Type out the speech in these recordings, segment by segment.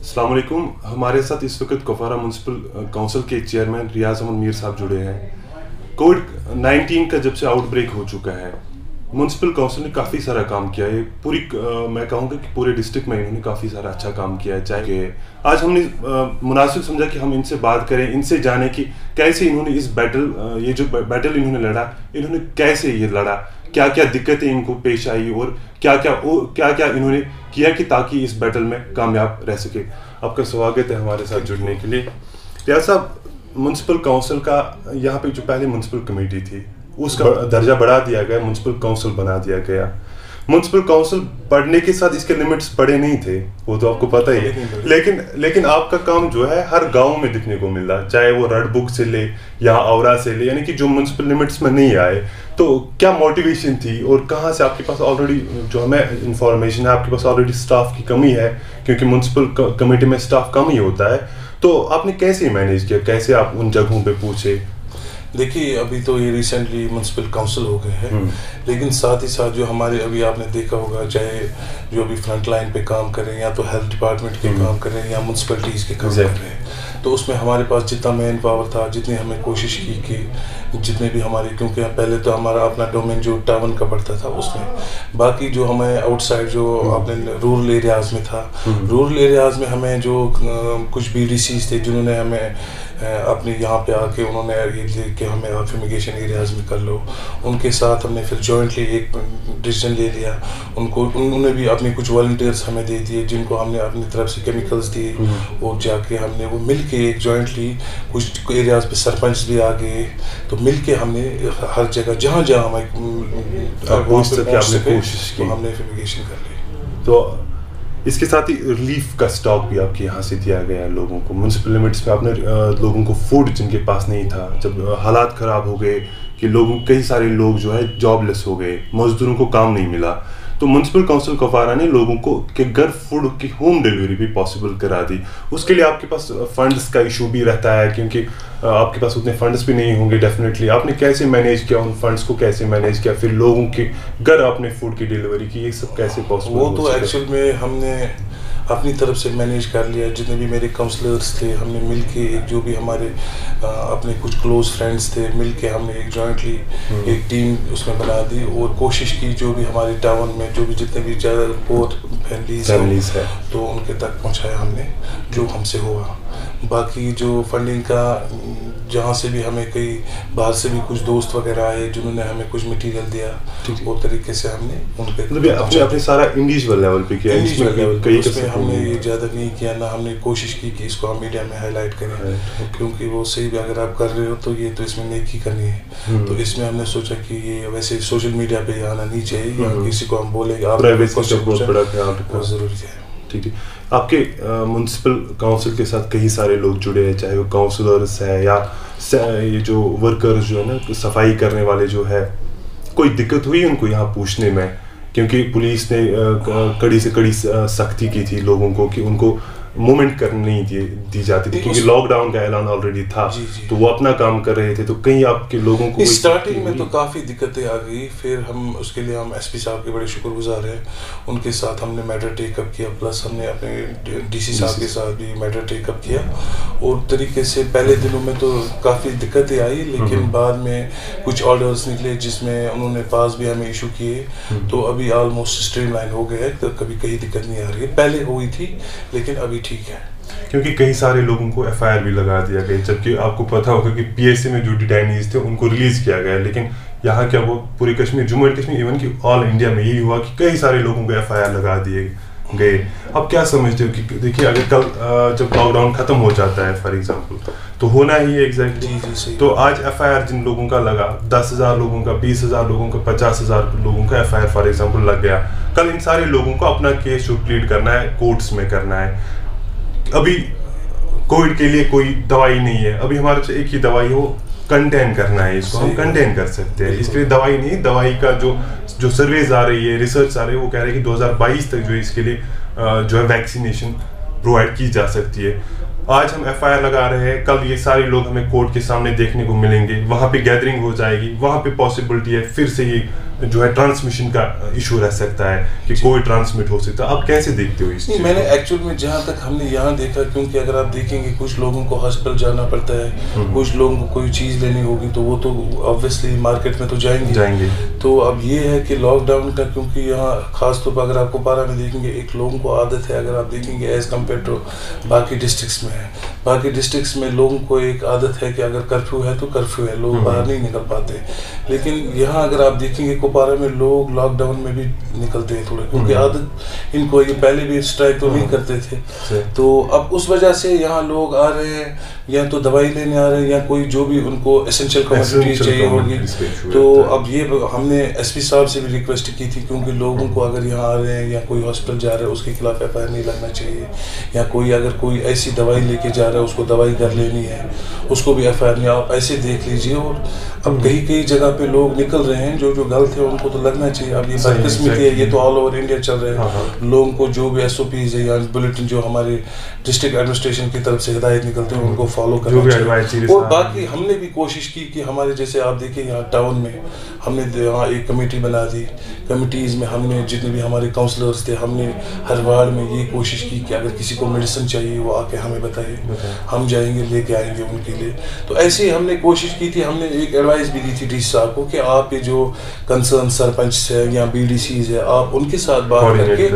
अस्सलाम वालेकुम। हमारे साथ इस वक्त कुपवारा म्यूनसिपल काउंसिल के चेयरमैन रियाज अहमद मीर साहब जुड़े हैं। कोविड-19 का जब से आउटब्रेक हो चुका है, म्यूनसिपल काउंसिल ने काफ़ी सारा काम किया है। मैं कहूँगा कि पूरे डिस्ट्रिक्ट में इन्होंने काफ़ी सारा अच्छा काम किया है। चाहे आज हमने मुनासिब समझा कि हम इनसे बात करें, इनसे जानें कि कैसे इन्होंने इस ये जो बैटल इन्होंने लड़ा, इन्होंने कैसे ये लड़ा, क्या क्या दिक्कतें इनको पेश आई और क्या क्या इन्होंने किया कि ताकि इस बैटल में कामयाब रह सके। आपका स्वागत है हमारे साथ जुड़ने के लिए। रियाज साहब, म्यूनसिपल काउंसिल का यहाँ पे जो पहले म्यूनसिपल कमेटी थी उसका दर्जा बढ़ा दिया गया, म्यूनसिपल काउंसिल बना दिया गया। म्यूनसिपल काउंसिल बढ़ने के साथ इसके लिमिट्स बड़े नहीं थे, वो तो आपको पता ही है। लेकिन आपका काम जो है हर गांव में दिखने को मिल रहा, चाहे वो रेड बुक से ले या औरा से ले, यानी कि जो म्यूनसिपल लिमिट्स में नहीं आए। तो क्या मोटिवेशन थी और कहाँ से आपके पास ऑलरेडी जो हमें इंफॉर्मेशन है, आपके पास ऑलरेडी स्टाफ की कमी है क्योंकि म्यूनसिपल कमेटी में स्टाफ कम ही होता है। तो आपने कैसे मैनेज किया, कैसे आप उन जगहों पे पूछे? देखिए, अभी तो ये रिसेंटली म्यूनसिपल काउंसिल हो गए हैं, लेकिन साथ ही साथ जो हमारे अभी आपने देखा होगा, चाहे जो अभी फ्रंट लाइन पे काम करें या तो हेल्थ डिपार्टमेंट के काम करें या म्यूनसिपलिटीज़ के काम कर रहे हैं, तो उसमें हमारे पास जितना मैन पावर था, जितनी हमने कोशिश की कि जितने भी हमारे, क्योंकि पहले तो हमारा अपना डोमेन जो टाउन का पड़ता था उसमें, बाकी जो हमें आउटसाइड जो अपने रूरल एरियाज़ में था, रूरल एरियाज़ में हमें जो कुछ BDCs थे जिन्होंने हमें अपने यहाँ पे आके उन्होंने ये कि हमें आप फ्यूमिगेशन एरियाज़ में कर लो, उनके साथ हमने फिर जॉइंटली एक डिसीजन ले लिया। उन्होंने भी अपने कुछ वॉलंटियर्स हमें दे दिए जिनको हमने अपनी तरफ से केमिकल्स दिए और जाके हमने वो मिल के एक जॉइंटली कुछ एरियाज़ पे सरपंच भी आ गए, तो मिल के हमने हर जगह जहाँ हमें कोशिश की, हमने फ्यूमिगेशन कर ली। तो इसके साथ ही रिलीफ का स्टॉक भी आपके यहाँ से दिया गया है लोगों को। म्यूनसिपल लिमिट्स में आपने लोगों को फूड जिनके पास नहीं था, जब हालात ख़राब हो गए कि कई सारे लोग जो है जॉबलेस हो गए, मजदूरों को काम नहीं मिला, तो म्यूनसिपल काउंसिल कुपवारा ने लोगों को के घर फूड की होम डिलीवरी भी पॉसिबल करा दी। उसके लिए आपके पास फंड्स का इशू भी रहता है क्योंकि आपके पास उतने फंड्स भी नहीं होंगे डेफिनेटली। आपने कैसे मैनेज किया, उन फंड्स को कैसे मैनेज किया, फिर लोगों के घर आपने फूड की डिलीवरी की, ये सब कैसे पॉसिबल? वो तो एक्चुअल में हमने अपनी तरफ से मैनेज कर लिया। जितने भी मेरे काउंसलर्स थे, हमने मिल के जो भी हमारे अपने कुछ क्लोज फ्रेंड्स थे, मिल के हमने एक जॉइंटली एक टीम उसमें बना दी और कोशिश की जो भी हमारे टाउन में जो भी जितने भी ज़्यादा पोर फैमिलीज है तो उनके तक पहुंचाया हमने जो हमसे हुआ। बाकी जो फंडिंग का जहाँ से भी हमें कई बाहर से भी कुछ दोस्त वगैरह आए जिन्होंने हमें कुछ मटेरियल दिया, वो तरीके से हमने उनके अपने सारा इंडिविजुअल लेवल पे किया। इसमें हमने ये ज़्यादा नहीं किया, ना हमने कोशिश की कि इसको हम मीडिया में हाईलाइट करें, क्योंकि वो सही भी अगर आप कर रहे हो तो ये तो इसमें नेकी करनी है। तो इसमें हमने सोचा कि ये वैसे सोशल मीडिया पे आना नहीं चाहिए या किसी को हम बोलेंगे आप बहुत ज़रूरी है। ठीक है। आपके म्यूनसिपल काउंसिल के साथ कई सारे लोग जुड़े हैं, चाहे वो काउंसलर्स है या ये जो वर्कर्स जो है ना, सफाई करने वाले जो है, कोई दिक्कत हुई उनको यहाँ पूछने में? क्योंकि पुलिस ने कड़ी से कड़ी सख्ती की थी लोगों को कि उनको मूवमेंट करने नहीं दी जाती थी क्योंकि लॉकडाउन का ऐलान ऑलरेडी था। तो वो अपना काम कर रहे थे, तो कहीं आपके लोगों को स्टार्टिंग में तो काफ़ी दिक्कतें आ गई। फिर हम उसके लिए हम SP साहब के बड़े शुक्रगुजार हैं, उनके साथ हमने मैटर टेकअप किया, प्लस हमने अपने DC साहब के साथ भी मैटर टेकअप किया और तरीके से पहले दिनों में तो काफ़ी दिक्कतें आई, लेकिन बाद में कुछ ऑर्डर्स निकले जिसमें उन्होंने पास भी हमें इशू किए, तो अभी ऑलमोस्ट स्ट्रीमलाइन हो गया है, तो कभी कहीं दिक्कत नहीं आ रही है। पहले हुई थी लेकिन अभी ठीक है, क्योंकि कई सारे लोगों को FIR भी लगा दिया गया, जबकि आपको पता होगा कि PSA में जो डिटेनीज थे उनको रिलीज किया गया, लेकिन यहाँ क्या वो पूरे कश्मीर, जम्मू एंड कश्मीर, इवन कि ऑल इंडिया में यही हुआ कि कई सारे लोगों को FIR लगा दिए गए। अब क्या समझते हो कि देखिए अगर कल जब लॉकडाउन खत्म हो जाता है फॉर एग्जांपल, तो होना ही है एग्जैक्टली, तो आज FIR जिन लोगों का लगा, 10,000 लोगों का, 20,000 लोगों का, 50,000 लोगों का FIR फॉर एग्जांपल लग गया, कल इन सारे लोगों को अपना केस जो प्लीड करना है कोर्ट्स में करना है। अभी कोविड के लिए कोई दवाई नहीं है, अभी हमारे पास एक ही दवाई है, वो कंटेन करना है, इसको हम कंटेन कर सकते हैं, इसके लिए दवाई नहीं। दवाई का जो सर्वेज आ रही है, रिसर्च आ रही है, वो कह रहे हैं कि 2022 तक जो इसके लिए जो है वैक्सीनेशन प्रोवाइड की जा सकती है। आज हम FIR लगा रहे हैं, कल ये सारे लोग हमें कोर्ट के सामने देखने को मिलेंगे, वहाँ पे गैदरिंग हो जाएगी, वहाँ पे पॉसिबिलिटी है फिर से ये जो है ट्रांसमिशन का इशू रह सकता है कि कोई ट्रांसमिट हो सकता है, आप कैसे देखते हो इस चीज़? मैंने एक्चुअल में जहाँ तक हमने यहाँ देखा, क्योंकि अगर आप देखेंगे कुछ लोगों को हॉस्पिटल जाना पड़ता है, कुछ लोगों को कोई चीज़ लेनी होगी तो वो तो ऑब्वियसली मार्केट में तो जाएंगे। तो अब ये है कि लॉकडाउन का, क्योंकि यहाँ खास तौर पर अगर आप कुपवारा में देखेंगे, एक लोगों को आदत है, अगर आप देखेंगे एज़ कम्पेयर टू बाकी डिस्ट्रिक्ट्स में है, बाकी डिस्ट्रिक्ट्स में लोगों को एक आदत है कि अगर कर्फ्यू है तो कर्फ्यू है, लोग बाहर नहीं निकल पाते। लेकिन यहाँ अगर आप देखेंगे कुपवारा में लोग लॉकडाउन में भी निकलते हैं थोड़ा, क्योंकि आदत इनको, ये पहले भी स्ट्राइक तो नहीं करते थे, तो अब उस वजह से यहाँ लोग आ रहे हैं, या तो दवाई लेने आ रहे हैं या कोई जो भी उनको एसेंशियल कमोडिटीज चाहिए होगी। तो अब ये हमने एसपी साहब से भी रिक्वेस्ट की थी, क्योंकि लोगों को अगर यहाँ आ रहे हैं या कोई हॉस्पिटल जा रहा है उसके खिलाफ FIR नहीं लगना चाहिए, या कोई अगर कोई ऐसी दवाई लेके जा रहा है उसको दवाई कर लेनी है उसको भी FIR नहीं, आप ऐसे देख लीजिए। और अब कई जगह पे लोग निकल रहे हैं जो गलत है उनको तो लगना चाहिए। अब ये बदकिस्मती है, ये तो ऑल ओवर इंडिया चल रहे हैं, लोगों को जो भी SOPs है या बुलेटिन जो हमारे डिस्ट्रिक्ट एडमिनिस्ट्रेशन की तरफ से हिदायत निकलते हैं उनको फॉलो करना चाहिए। और बाकी हमने भी कोशिश की कि हमारे जैसे आप देखिए यहाँ टाउन में हमने यहाँ एक कमेटी बना दी, कमिटीज़ में हमने जितने भी हमारे काउंसलर्स थे, हमने हर वार्ड में ये कोशिश की कि अगर किसी को मेडिसिन चाहिए वो आके हमें बताइए, हम जाएंगे लेके आएंगे उनके लिए। तो ऐसे ही हमने कोशिश की थी, हमने एक एडवाइस भी दी थी DC साहब को कि आप ये जो कंसर्न सरपंच है या BDCs है, आप उनके साथ बात करके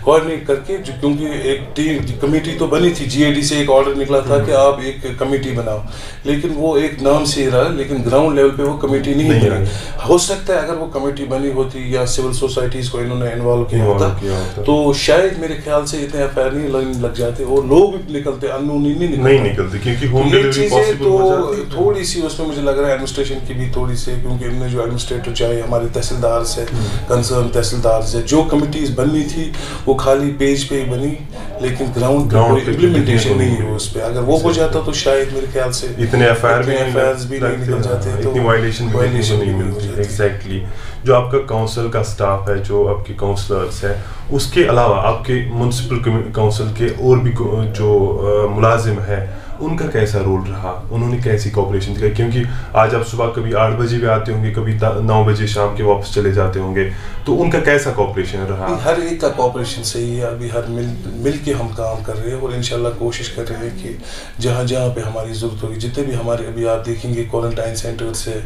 कोऑर्डिनेट करके, क्योंकि एक टीम कमेटी तो बनी थी, GAD से एक ऑर्डर निकला था कि आप एक कमेटी बनाओ, लेकिन वो एक नाम से ही रहा, लेकिन ग्राउंड लेवल पे वो कमेटी नहीं बनी। हो सकता है अगर वो कमेटी बनी होती या सिविल सोसाइटीज को इन्होंने इन्वॉल्व किया होता तो शायद मेरे ख्याल से इतने FIR नहीं लग जाते और लोग भी निकलते, अननोन नहीं निकलते, क्योंकि होम डिलीवरी पॉसिबल हो जाती है। थोड़ी सी उसमें मुझे लग रहा है एडमिनिस्ट्रेशन की भी थोड़ी सी, क्योंकि इनने जो एडमिनिस्ट्रेटर चाहे हमारे तहसीलदार से, कंसर्न तहसीलदार से, जो कमिटीज बननी थी वो खाली पेज पे ही बनी, लेकिन ग्राउंड पे कोई इम्प्लीमेंटेशन नहीं है उस पे। अगर वो हो जाता तो शायद मेरे ख्याल से इतने FIR भी नहीं निकल जाते, इतनी वायलेशन भी नहीं मिलती। एग्जैक्टली। जो आपका काउंसिल का स्टाफ है, जो आपके काउंसलर्स है, उसके अलावा आपके म्युनिसिपल काउंसिल के और भी जो मुलाजिम है उनका कैसा रोल रहा, उन्होंने कैसी कोऑपरेशन दिखाई? क्योंकि आज आप सुबह कभी 8 बजे भी आते होंगे, कभी 9 बजे शाम के वापस चले जाते होंगे, तो उनका कैसा कोऑपरेशन रहा? हर एक का कोऑपरेशन सही है, अभी हर मिल के हम काम कर रहे हैं और इंशाल्लाह कोशिश कर रहे हैं कि जहाँ जहाँ पे हमारी ज़रूरत होगी, जितने भी हमारे अभी आप देखेंगे क्वारंटाइन सेंटर्स है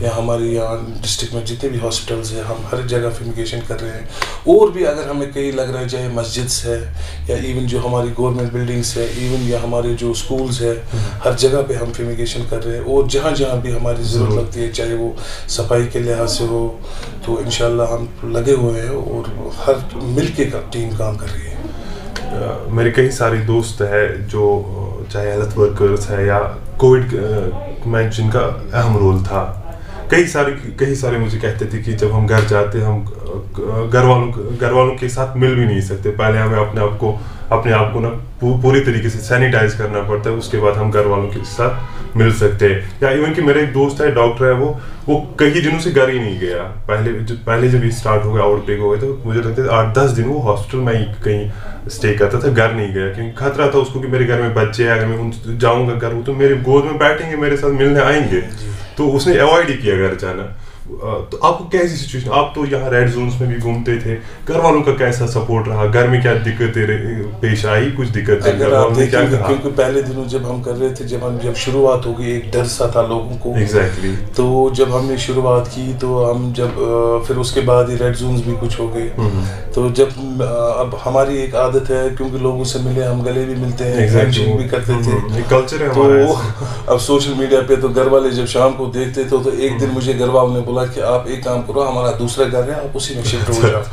या हमारे यहाँ डिस्ट्रिक्ट में जितने भी हॉस्पिटल्स है, हम हर जगह फ्यूमिगेशन कर रहे हैं। और भी अगर हमें कहीं लग रहा है, चाहे मस्जिद है या इवन जो हमारी गवर्नमेंट बिल्डिंग्स है, इवन या हमारे जो स्कूल्स है, हर जगह पे हम फ्यूमिगेशन कर रहे हैं। और जहाँ जहाँ भी हमारी ज़रूरत लगती है, चाहे वो सफाई के लिहाज से हो, तो इंशाल्लाह हम लगे हुए हैं और हर मिलके का टीम काम कर रही है। मेरे कई सारे दोस्त है जो चाहे हेल्थ वर्कर्स है या कोविड में जिनका अहम रोल था, कई सारे मुझे कहते थे कि जब हम घर जाते हम घर वालों के साथ मिल भी नहीं सकते, पहले हमें अपने आप को ना पूरी तरीके से सैनिटाइज करना पड़ता है, उसके बाद हम घर वालों के साथ मिल सकते हैं। या इवन कि मेरा एक दोस्त है, डॉक्टर है, वो कई दिनों से घर ही नहीं गया। पहले जब ये स्टार्ट हो गया, आउटब्रेक हो गया, तो मुझे लगता है 8-10 दिन वो हॉस्पिटल में ही कहीं स्टे करता था, घर नहीं गया, क्योंकि खतरा था उसको कि मेरे घर में बच्चे हैं, अगर मैं जाऊँगा घर वो तो मेरे गोद में बैठेंगे, मेरे साथ मिलने आएंगे, तो उसने अवॉइड ही किया घर जाना। तो आपको कैसी सिचुएशन, आप तो यहाँ रेड जोन्स में भी घूमते थे, घर वालों का कैसा सपोर्ट रहा, घर में क्या दिक्कतें पेश आई, कुछ दिक्कतें घर वालों ने क्या कहा? क्योंकि पहले दिनों जब हम कर रहे थे, जब शुरुआत हो गई, एक डर सा था लोगों को। एग्जैक्टली। तो जब हमने शुरुआत की तो हम फिर उसके बाद ही रेड जोन्स भी कुछ हो गए, तो जब अब हमारी एक आदत है, क्योंकि लोगों से मिले हम गले भी मिलते हैं, हैंडशेक भी करते थे, कल्चर है हमारा। तो अब सोशल मीडिया पे तो घर वाले जब शाम को देखते थे, तो एक दिन मुझे घर वालों ने बोला कि आप एक काम करो, हमारा दूसरा घर है, आप उसी में शिफ्ट हो जाओ,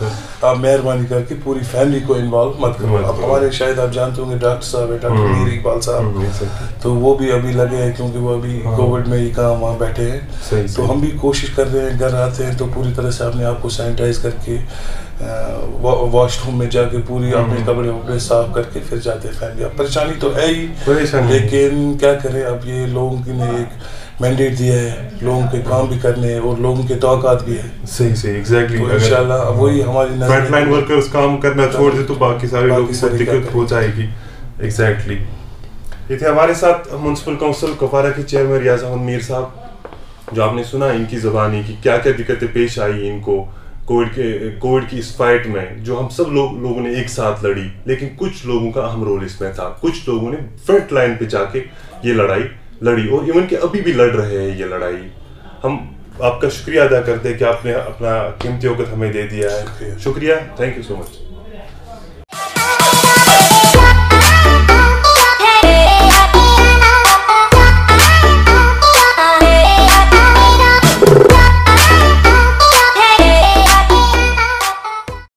आप मेहरबानी करके पूरी फैमिली को इन्वॉल्व मत करो। अब हमारे शायद आप जानते होंगे डॉक्टर साहब है, डॉक्टर मीर इकबाल साहब, तो वो भी अभी लगे हैं, क्योंकि वो अभी कोविड में ही काम वहाँ बैठे हैं। तो हम भी कोशिश कर रहे हैं, घर आते हैं तो पूरी तरह से अपने आप को सैनिटाइज करके वॉशरूम में जाके पूरी अपने कपड़े साफ करके फिर जाते हैं फैमिली। अब परेशानी तो है ही, लेकिन क्या करें, अब ये लोगों ने एक मैंडेट दिया है, लोगों के काम भी करने और लोगों के तवक्कात भी है। सही एग्जैक्टली। तो इंशाल्लाह वही हमारी फ्रंटलाइन वर्कर्स काम करना छोड़ दे तो बाकी सारे लोगों को दिक्कत हो जाएगी। एग्जैक्टली। ये थे हमारे साथ म्युनिसिपल काउंसिल कुपवारा के चेयरमैन रियाज अहमद मीर साहब। جو آپ نے سنا ان کی زبانی کی کیا کیا دقتیں پیش آئی ان کو کووڈ کی اس فائٹ میں، جو ہم سب لوگوں نے ایک ساتھ لڑی، لیکن کچھ لوگوں کا اہم رول اس میں تھا، کچھ لوگوں نے فرنٹ لائن پہ جا کے یہ لڑائی لڑی، اور ایون کہ ابھی بھی لڑ رہے ہیں یہ لڑائی. ہم آپ کا شکریہ ادا کرتے ہیں کہ آپ نے اپنا قیمتی وقت ہمیں دے دیا ہے. شکریہ. Thank you so much.